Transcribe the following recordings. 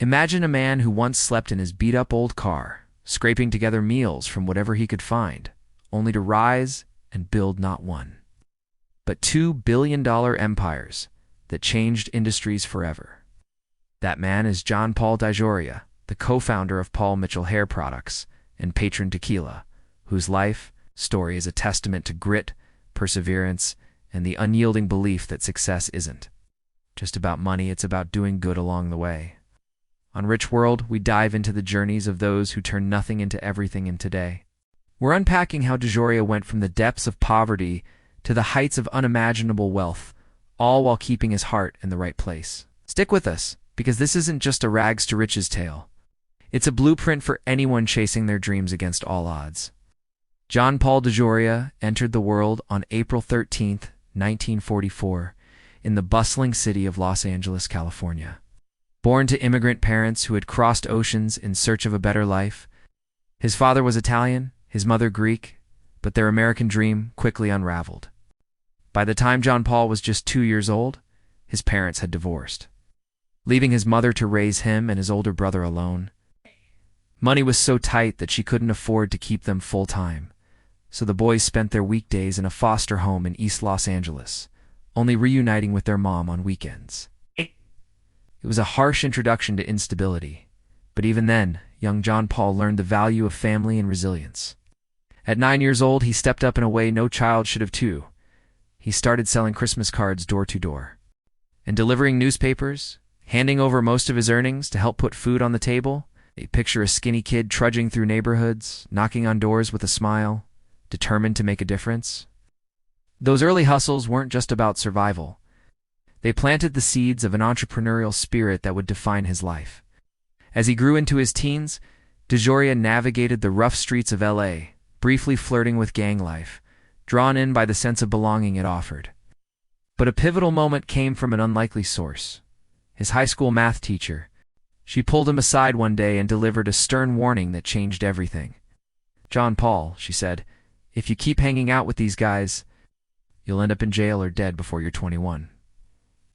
Imagine a man who once slept in his beat-up old car, scraping together meals from whatever he could find, only to rise and build not one, but $2 billion empires that changed industries forever. That man is John Paul DeJoria, the co-founder of Paul Mitchell Hair Products and Patron Tequila, whose life story is a testament to grit, perseverance, and the unyielding belief that success isn't just about money, it's about doing good along the way. On Rich World, we dive into the journeys of those who turn nothing into everything in today. We're unpacking how DeJoria went from the depths of poverty to the heights of unimaginable wealth, all while keeping his heart in the right place. Stick with us, because this isn't just a rags to riches tale. It's a blueprint for anyone chasing their dreams against all odds. John Paul DeJoria entered the world on April 13, 1944, in the bustling city of Los Angeles, California. Born to immigrant parents who had crossed oceans in search of a better life, his father was Italian, his mother Greek, but their American dream quickly unraveled. By the time John Paul was just 2 years old, his parents had divorced, leaving his mother to raise him and his older brother alone. Money was so tight that she couldn't afford to keep them full-time, so the boys spent their weekdays in a foster home in East Los Angeles, only reuniting with their mom on weekends. It was a harsh introduction to instability, but even then, young John Paul learned the value of family and resilience. At 9 years old, he stepped up in a way no child should have too. He started selling Christmas cards door to door and delivering newspapers, handing over most of his earnings to help put food on the table. They picture a skinny kid trudging through neighborhoods, knocking on doors with a smile, determined to make a difference. Those early hustles weren't just about survival. They planted the seeds of an entrepreneurial spirit that would define his life. As he grew into his teens, DeJoria navigated the rough streets of LA, briefly flirting with gang life, drawn in by the sense of belonging it offered. But a pivotal moment came from an unlikely source. His high school math teacher. She pulled him aside one day and delivered a stern warning that changed everything. "John Paul," she said, "if you keep hanging out with these guys, you'll end up in jail or dead before you're 21.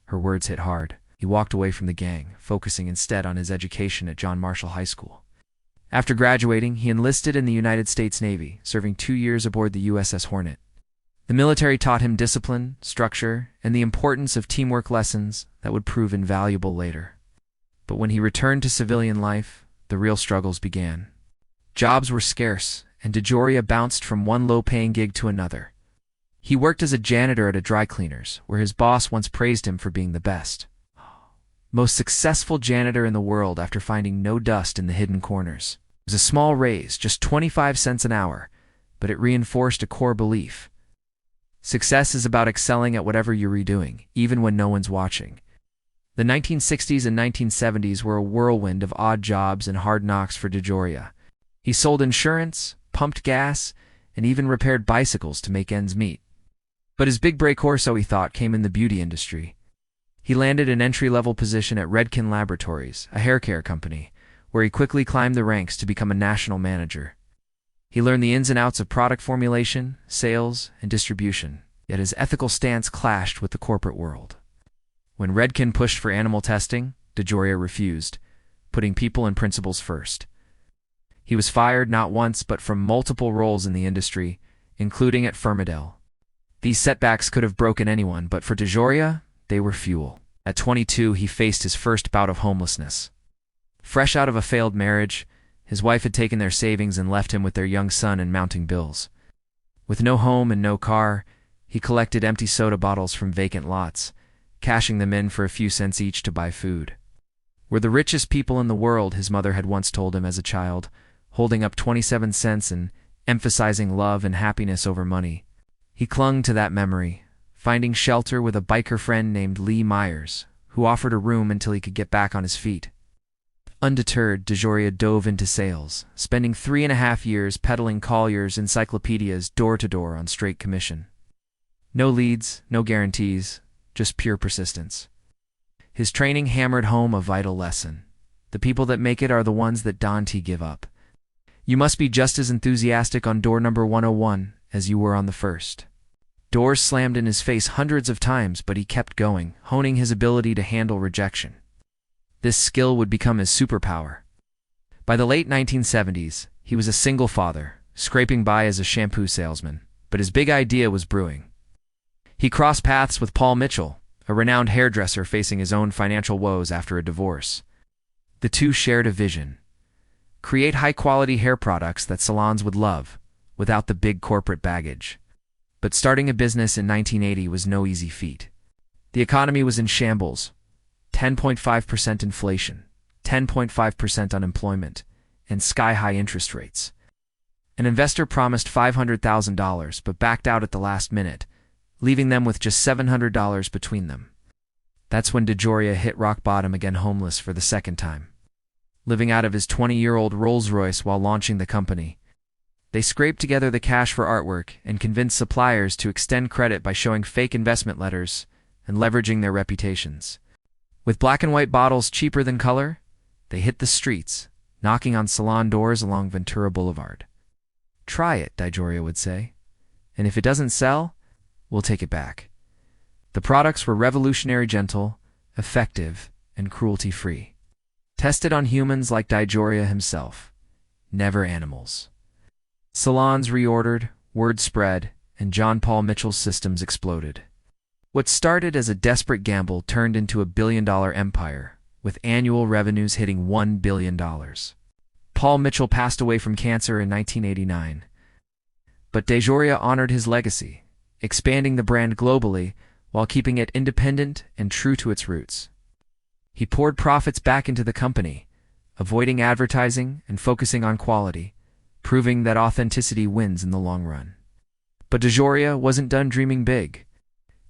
Her words hit hard. He walked away from the gang, focusing instead on his education at John Marshall High School. After graduating, he enlisted in the United States Navy, serving 2 years aboard the USS Hornet. The military taught him discipline, structure, and the importance of teamwork lessons that would prove invaluable later. But when he returned to civilian life, the real struggles began. Jobs were scarce, and DeJoria bounced from one low-paying gig to another. He worked as a janitor at a dry cleaners, where his boss once praised him for being the best, most successful janitor in the world after finding no dust in the hidden corners. It was a small raise, just 25 cents an hour, but it reinforced a core belief. Success is about excelling at whatever you're redoing, even when no one's watching. The 1960s and 1970s were a whirlwind of odd jobs and hard knocks for DeJoria. He sold insurance, pumped gas, and even repaired bicycles to make ends meet. But his big break, or so he thought, came in the beauty industry. He landed an entry-level position at Redken Laboratories, a hair care company, where he quickly climbed the ranks to become a national manager. He learned the ins and outs of product formulation, sales, and distribution, yet his ethical stance clashed with the corporate world. When Redken pushed for animal testing, DeJoria refused, putting people and principles first. He was fired not once but from multiple roles in the industry, including at Firmadel. These setbacks could have broken anyone, but for DeJoria, they were fuel. At 22, he faced his first bout of homelessness. Fresh out of a failed marriage, his wife had taken their savings and left him with their young son and mounting bills. With no home and no car, he collected empty soda bottles from vacant lots, cashing them in for a few cents each to buy food. "We're the richest people in the world," his mother had once told him as a child, holding up 27 cents and emphasizing love and happiness over money. He clung to that memory, finding shelter with a biker friend named Lee Myers, who offered a room until he could get back on his feet. Undeterred, DeJoria dove into sales, spending 3.5 years peddling Collier's encyclopedias door-to-door on straight commission. No leads, no guarantees, just pure persistence. His training hammered home a vital lesson. The people that make it are the ones that don't give up. You must be just as enthusiastic on door number 101 as you were on the first. Doors slammed in his face hundreds of times, but he kept going, honing his ability to handle rejection. This skill would become his superpower. By the late 1970s, he was a single father, scraping by as a shampoo salesman, but his big idea was brewing. He crossed paths with Paul Mitchell, a renowned hairdresser facing his own financial woes after a divorce. The two shared a vision: create high-quality hair products that salons would love, without the big corporate baggage. But starting a business in 1980 was no easy feat. The economy was in shambles: 10.5% inflation, 10.5% unemployment, and sky-high interest rates. An investor promised $500,000 but backed out at the last minute, leaving them with just $700 between them. That's when DeJoria hit rock bottom, again homeless for the second time. Living out of his 20-year-old Rolls-Royce while launching the company. They scraped together the cash for artwork and convinced suppliers to extend credit by showing fake investment letters and leveraging their reputations. With black and white bottles cheaper than color, they hit the streets, knocking on salon doors along Ventura Boulevard. "Try it," DeJoria would say, "and if it doesn't sell, we'll take it back." The products were revolutionary, gentle, effective, and cruelty-free. Tested on humans like DeJoria himself, never animals. Salons reordered, word spread, and John Paul Mitchell's systems exploded. What started as a desperate gamble turned into a billion-dollar empire, with annual revenues hitting $1 billion. Paul Mitchell passed away from cancer in 1989. But DeJoria honored his legacy, expanding the brand globally while keeping it independent and true to its roots. He poured profits back into the company, avoiding advertising and focusing on quality, proving that authenticity wins in the long run. But DeJoria wasn't done dreaming big.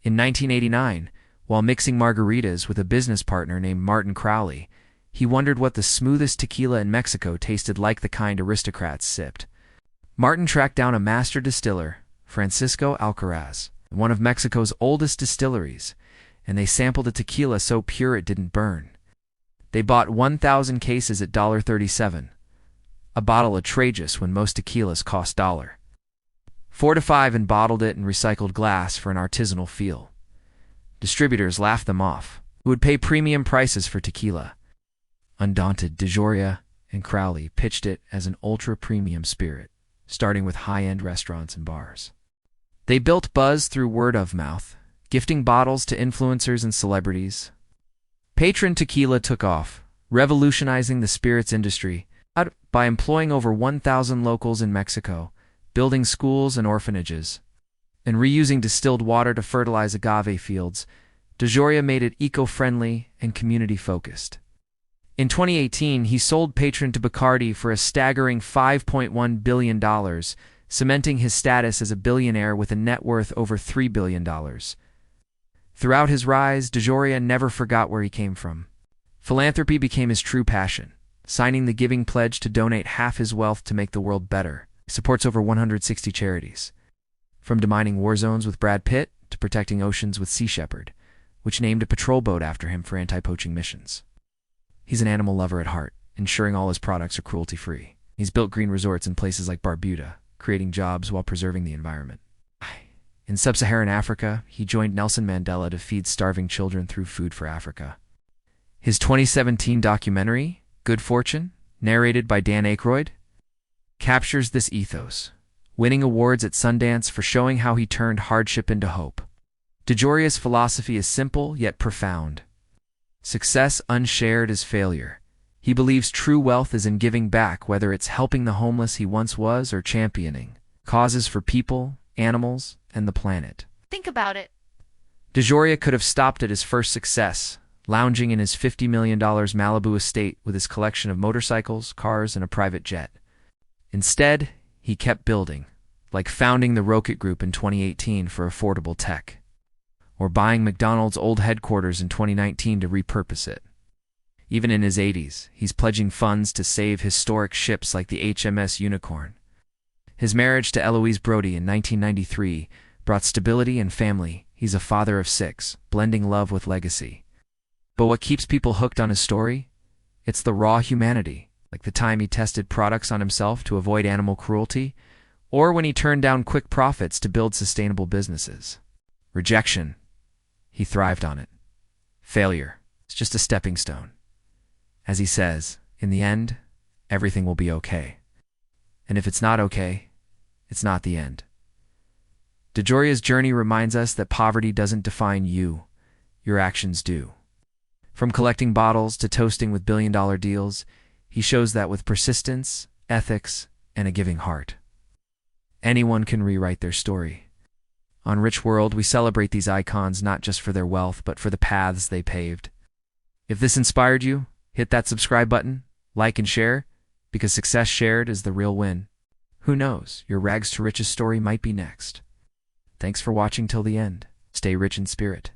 In 1989, while mixing margaritas with a business partner named Martin Crowley, he wondered what the smoothest tequila in Mexico tasted like, the kind aristocrats sipped. Martin tracked down a master distiller, Francisco Alcaraz, one of Mexico's oldest distilleries, and they sampled a tequila so pure it didn't burn. They bought 1,000 cases at $1.37, a bottle outrageous when most tequilas cost $4 to $5, and bottled it in recycled glass for an artisanal feel. Distributors laughed them off, who would pay premium prices for tequila. Undaunted, DeJoria and Crowley pitched it as an ultra-premium spirit, starting with high-end restaurants and bars. They built buzz through word of mouth, gifting bottles to influencers and celebrities. Patron tequila took off, revolutionizing the spirits industry by employing over 1,000 locals in Mexico, building schools and orphanages, and reusing distilled water to fertilize agave fields. DeJoria made it eco-friendly and community-focused. In 2018, he sold Patron to Bacardi for a staggering $5.1 billion, cementing his status as a billionaire with a net worth over $3 billion. Throughout his rise, DeJoria never forgot where he came from. Philanthropy became his true passion, signing the Giving Pledge to donate half his wealth to make the world better. He supports over 160 charities, from demining war zones with Brad Pitt to protecting oceans with Sea Shepherd, which named a patrol boat after him for anti-poaching missions. He's an animal lover at heart, ensuring all his products are cruelty-free. He's built green resorts in places like Barbuda, creating jobs while preserving the environment. In sub-Saharan Africa, he joined Nelson Mandela to feed starving children through Food for Africa. His 2017 documentary, Good Fortune, narrated by Dan Aykroyd, captures this ethos, winning awards at Sundance for showing how he turned hardship into hope. DeJoria's philosophy is simple yet profound. Success unshared is failure. He believes true wealth is in giving back, whether it's helping the homeless he once was or championing causes for people, animals, and the planet. Think about it. DeJoria could have stopped at his first success, lounging in his $50 million Malibu estate with his collection of motorcycles, cars, and a private jet. Instead, he kept building, like founding the Rocket Group in 2018 for affordable tech, or buying McDonald's old headquarters in 2019 to repurpose it. Even in his 80s, he's pledging funds to save historic ships like the HMS Unicorn. His marriage to Eloise Brody in 1993 brought stability and family. He's a father of 6, blending love with legacy. But what keeps people hooked on his story? It's the raw humanity, like the time he tested products on himself to avoid animal cruelty, or when he turned down quick profits to build sustainable businesses. Rejection. He thrived on it. Failure. It's just a stepping stone. As he says, in the end, everything will be okay. And if it's not okay, it's not the end. DeJoria's journey reminds us that poverty doesn't define you, your actions do. From collecting bottles to toasting with billion-dollar deals, he shows that with persistence, ethics, and a giving heart, anyone can rewrite their story. On Rich World, we celebrate these icons not just for their wealth, but for the paths they paved. If this inspired you, hit that subscribe button, like and share, because success shared is the real win. Who knows, your rags to riches story might be next. Thanks for watching till the end. Stay rich in spirit.